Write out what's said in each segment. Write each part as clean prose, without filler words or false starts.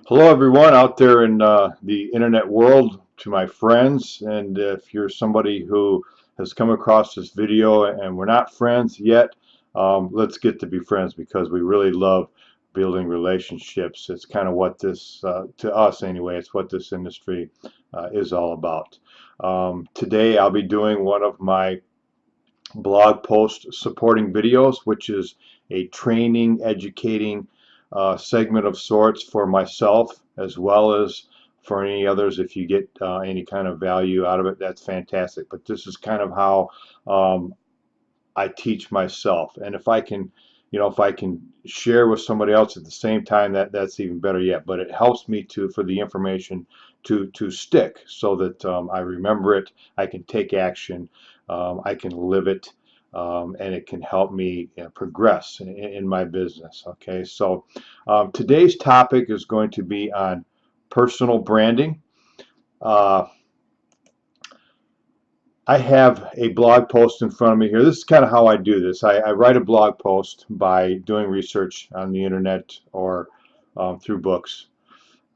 Hello, everyone out there in the internet world, to my friends. And if you're somebody who has come across this video and we're not friends yet, let's get to be friends because we really love building relationships. It's kind of what this, to us anyway, it's what this industry is all about. Today, I'll be doing one of my blog post supporting videos, which is a training, educating segment of sorts for myself as well as for any others. If you get any kind of value out of it, that's fantastic. But this is kind of how I teach myself, and if I can, if I can share with somebody else at the same time, that's even better yet. But it helps me to for the information to stick, so that I remember it, I can take action, I can live it, and it can help me progress in my business. Okay, so today's topic is going to be on personal branding. Uh, I have a blog post in front of me here. This is kind of how I do this. I write a blog post by doing research on the internet or through books.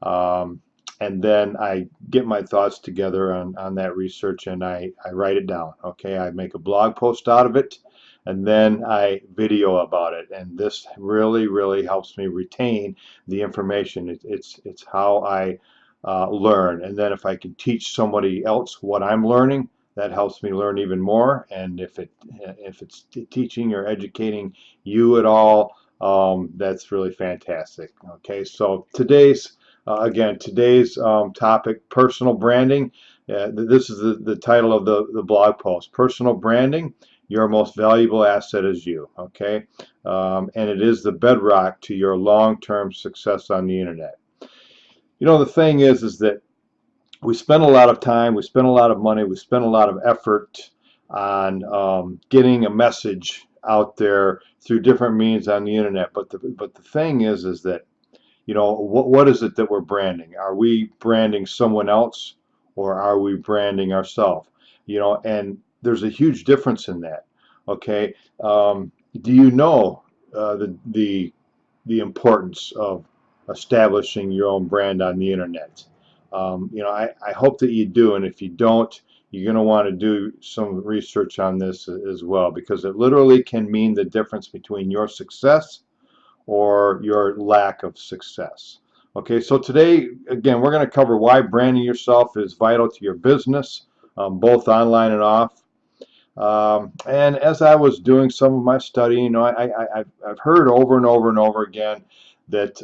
Um, and then I get my thoughts together on that research and I write it down. Okay, I make a blog post out of it and then I video about it. And this really, really helps me retain the information. It's how I learn. And then if I can teach somebody else what I'm learning, that helps me learn even more. And if it's teaching or educating you at all, that's really fantastic. Okay, so today's topic, personal branding. This is the title of the blog post. Personal branding, your most valuable asset is you. Okay, and it is the bedrock to your long-term success on the internet. The thing is that we spend a lot of time, we spend a lot of money, we spend a lot of effort on getting a message out there through different means on the internet. But the thing is that what is it that we're branding? Are we branding someone else or are we branding ourselves? And there's a huge difference in that. Okay, do you know the importance of establishing your own brand on the internet? I hope that you do, and if you don't, you're going to want to do some research on this as well, because it literally can mean the difference between your success or your lack of success. Okay, so today, again, we're going to cover why branding yourself is vital to your business, both online and off. And as I was doing some of my study, I've heard over and over and over again that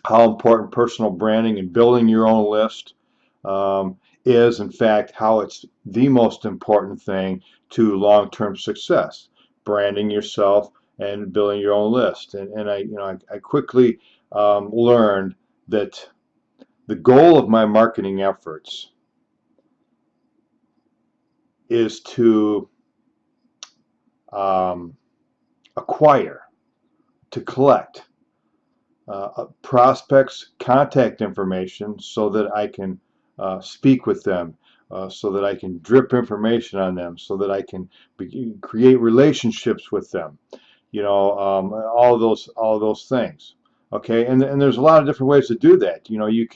how important personal branding and building your own list is, in fact, how it's the most important thing to long-term success. Branding yourself and building your own list. And I quickly learned that the goal of my marketing efforts is to um, acquire, to collect prospects' contact information so that I can speak with them, so that I can drip information on them, so that I can create relationships with them. All those things. Okay, and there's a lot of different ways to do that. You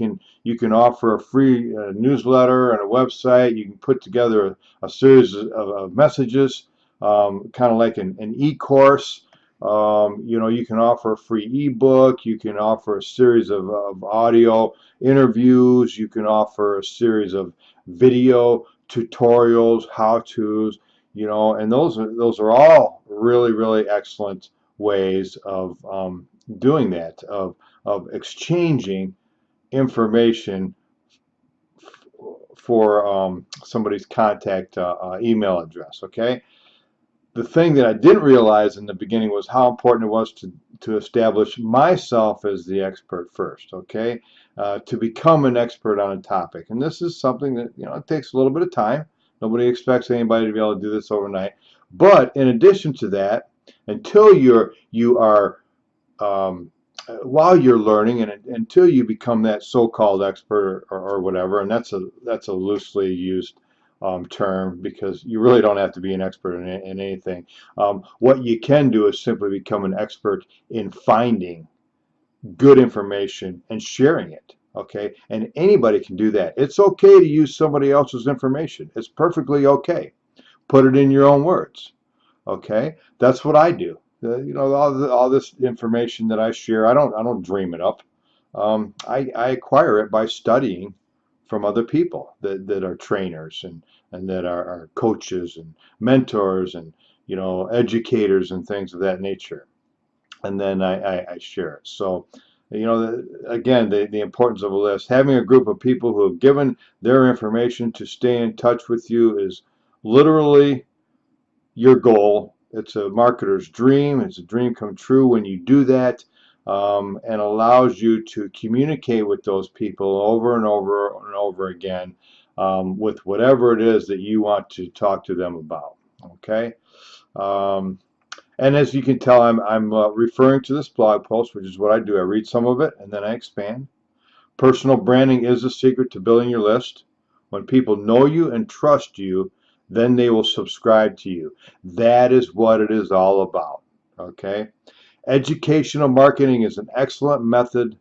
can offer a free newsletter and a website. You can put together a series of messages, kind of like an e-course. You can offer a free ebook. You can offer a series of audio interviews. You can offer a series of video tutorials, how-tos. And those are all really, really excellent ways of doing that, of exchanging information for somebody's contact email address. Okay, the thing that I didn't realize in the beginning was how important it was to establish myself as the expert first. Okay, to become an expert on a topic, and this is something that it takes a little bit of time. Nobody expects anybody to be able to do this overnight. But in addition to that, until you are while you're learning and until you become that so-called expert or whatever, and that's a loosely used term because you really don't have to be an expert in anything. What you can do is simply become an expert in finding good information and sharing it. Okay, and anybody can do that. It's okay to use somebody else's information. It's perfectly okay. Put it in your own words. Okay, that's what I do. All this information that I share, I don't dream it up. I acquire it by studying from other people that are trainers and that are coaches and mentors and educators and things of that nature, and then I share it. So, again, the importance of a list. Having a group of people who have given their information to stay in touch with you is literally your goal. It's a marketer's dream. It's a dream come true when you do that, and allows you to communicate with those people over and over and over again, with whatever it is that you want to talk to them about. Okay. Um, and as you can tell, I'm referring to this blog post, which is what I do. I read some of it and then I expand. Personal branding is the secret to building your list. When people know you and trust you, then they will subscribe to you. That is what it is all about. Okay? Educational marketing is an excellent method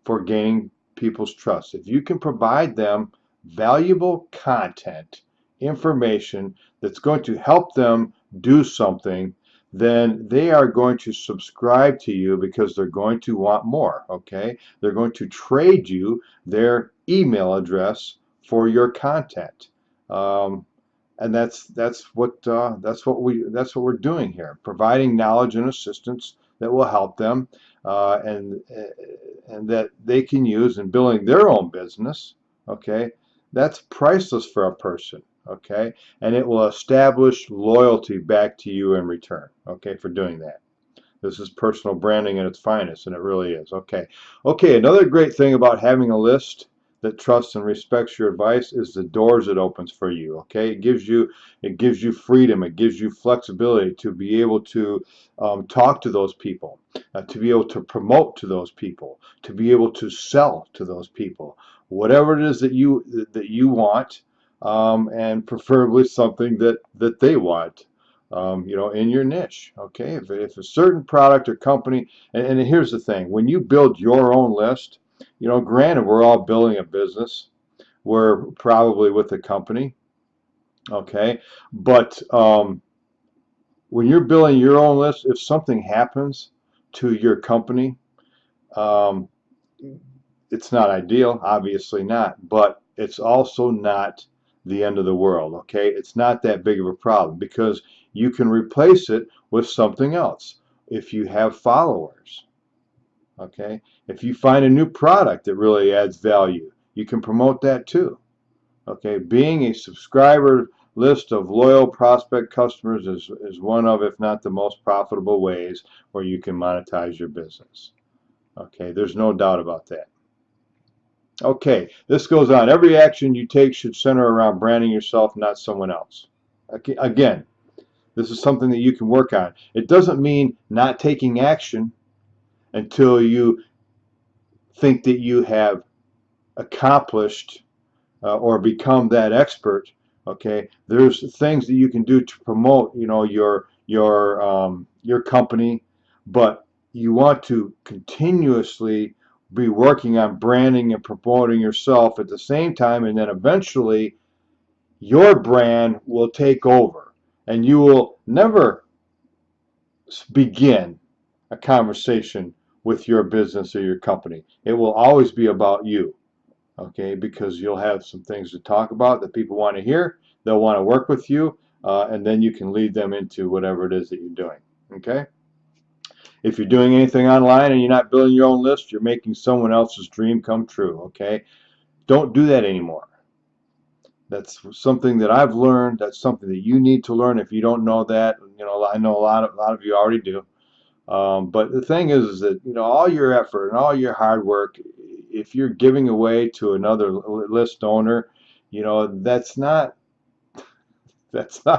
for gaining people's trust. If you can provide them valuable content, information that's going to help them do something, then they are going to subscribe to you because they're going to want more. Okay, they're going to trade you their email address for your content, and that's what we're doing here, providing knowledge and assistance that will help them, and that they can use in building their own business. Okay, that's priceless for a person. Okay, and it will establish loyalty back to you in return. Okay, for doing that. This is personal branding at its finest, and it really is. Okay, another great thing about having a list that trusts and respects your advice is the doors it opens for you. Okay, it gives you freedom, it gives you flexibility to be able to talk to those people, to be able to promote to those people, to be able to sell to those people, whatever it is that you want, and preferably something that they want. In your niche. Okay, if a certain product or company, and here's the thing: when you build your own list, granted, we're all building a business. We're probably with a company. Okay, but when you're building your own list, if something happens to your company, um, it's not ideal, obviously not, but it's also not the end of the world. Okay, it's not that big of a problem because you can replace it with something else if you have followers. Okay, if you find a new product that really adds value, you can promote that too. Okay, being a subscriber list of loyal prospect customers is one of, if not the most profitable ways where you can monetize your business. Okay, there's no doubt about that. Okay, this goes on. Every action you take should center around branding yourself, not someone else. Okay, again, this is something that you can work on. It doesn't mean not taking action until you think that you have accomplished or become that expert. Okay, there's things that you can do to promote, your company, but you want to continuously be working on branding and promoting yourself at the same time, and then eventually your brand will take over, and you will never begin a conversation with your business or your company. It will always be about you. Okay, because you'll have some things to talk about that people want to hear. They'll want to work with you, and then you can lead them into whatever it is that you're doing. Okay, if you're doing anything online and you're not building your own list, you're making someone else's dream come true. Okay, don't do that anymore. That's something that I've learned. That's something that you need to learn. If you don't know that, I know a lot of you already do. But the thing is that all your effort and all your hard work, if you're giving away to another list owner, that's not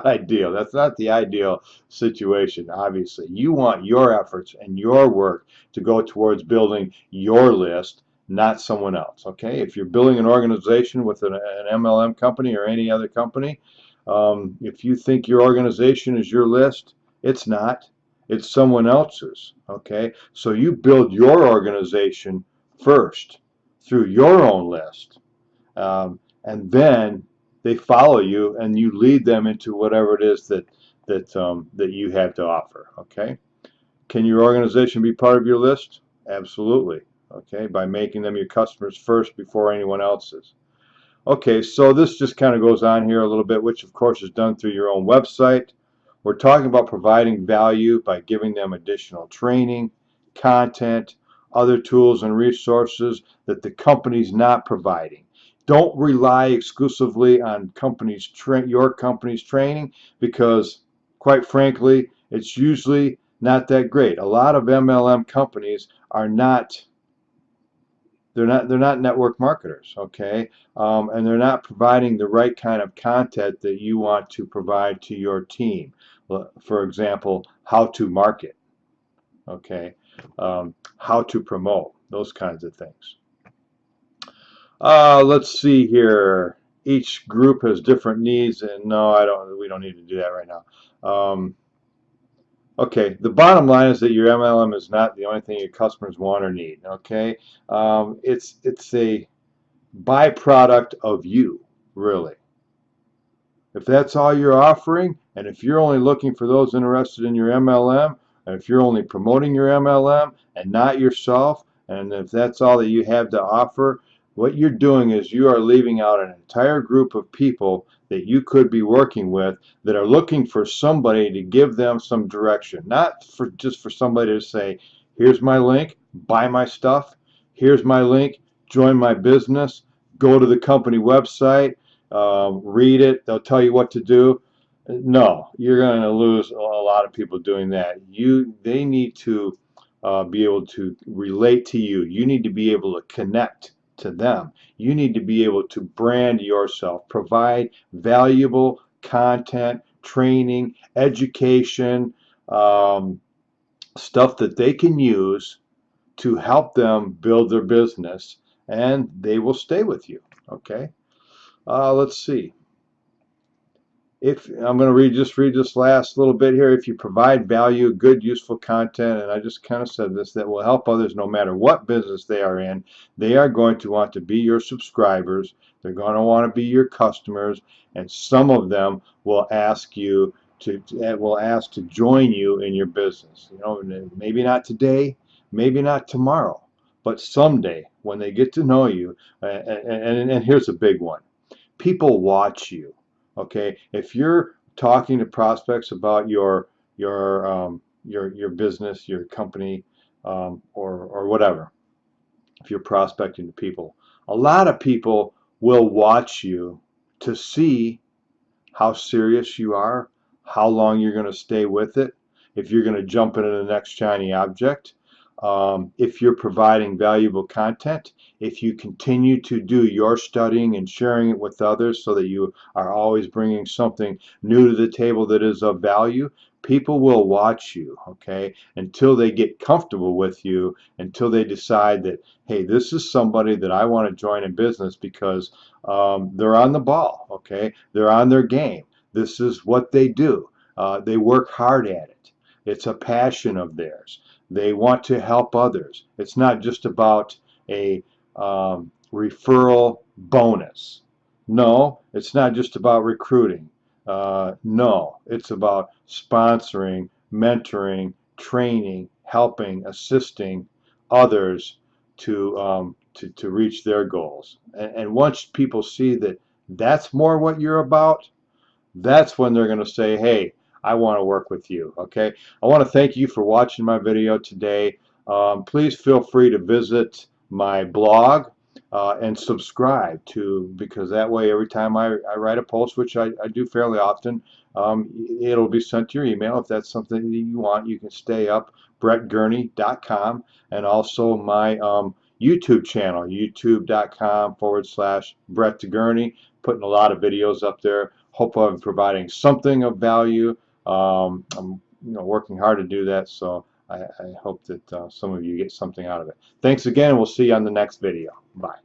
ideal. That's not the ideal situation. Obviously, you want your efforts and your work to go towards building your list, not someone else. Okay, if you're building an organization with an MLM company or any other company, if you think your organization is your list, it's not. It's someone else's. Okay, so you build your organization first through your own list, and then they follow you, and you lead them into whatever it is that you have to offer. Okay, can your organization be part of your list? Absolutely. Okay, by making them your customers first before anyone else's. Okay, so this just kind of goes on here a little bit, which of course is done through your own website. We're talking about providing value by giving them additional training, content, other tools and resources that the company's not providing. Don't rely exclusively on your company's training, because quite frankly, it's usually not that great. A lot of MLM companies are not they're not network marketers, okay? And they're not providing the right kind of content that you want to provide to your team. For example, how to market, okay? How to promote, those kinds of things. Let's see here. Each group has different needs, and no, we don't need to do that right now. Okay, the bottom line is that your MLM is not the only thing your customers want or need. Okay, it's a byproduct of you, really. If that's all you're offering, and if you're only looking for those interested in your MLM, and if you're only promoting your MLM and not yourself, and if that's all that you have to offer, what you're doing is you are leaving out an entire group of people that you could be working with that are looking for somebody to give them some direction, not for just for somebody to say, here's my link, buy my stuff, here's my link, join my business, go to the company website, read it, they'll tell you what to do. No, you're going to lose a lot of people doing that. They need to be able to relate to you. You need to be able to connect to them. You need to be able to brand yourself, provide valuable content, training, education, stuff that they can use to help them build their business, and they will stay with you. Okay. Let's see. If I'm going to just read this last little bit here. If you provide value, good, useful content, and I just kind of said this, that will help others no matter what business they are in, they are going to want to be your subscribers. They're going to want to be your customers, and some of them will ask to join you in your business. You know, maybe not today, maybe not tomorrow, but someday when they get to know you. And here's a big one. People watch you. Okay, if you're talking to prospects about your business, your company, or whatever, if you're prospecting to people, a lot of people will watch you to see how serious you are, how long you're going to stay with it, if you're going to jump into the next shiny object, if you're providing valuable content, if you continue to do your studying and sharing it with others so that you are always bringing something new to the table that is of value. People will watch you, okay, until they get comfortable with you, until they decide that, hey, this is somebody that I want to join in business because they're on the ball, okay, they're on their game. This is what they do. They work hard at it. It's a passion of theirs. They want to help others. It's not just about a referral bonus. No, it's not just about recruiting. No, it's about sponsoring, mentoring, training, helping, assisting others to reach their goals. And once people see that that's more what you're about, that's when they're going to say, hey, I want to work with you. Okay, I want to thank you for watching my video today. Please feel free to visit my blog and subscribe because that way every time I write a post, which I do fairly often, it'll be sent to your email. If that's something that you want, you can stay up, brettgurney.com, and also my YouTube channel, youtube.com/BrettGurney, putting a lot of videos up there. Hope I'm providing something of value. I'm working hard to do that, so I hope that some of you get something out of it. Thanks again, and we'll see you on the next video. Bye.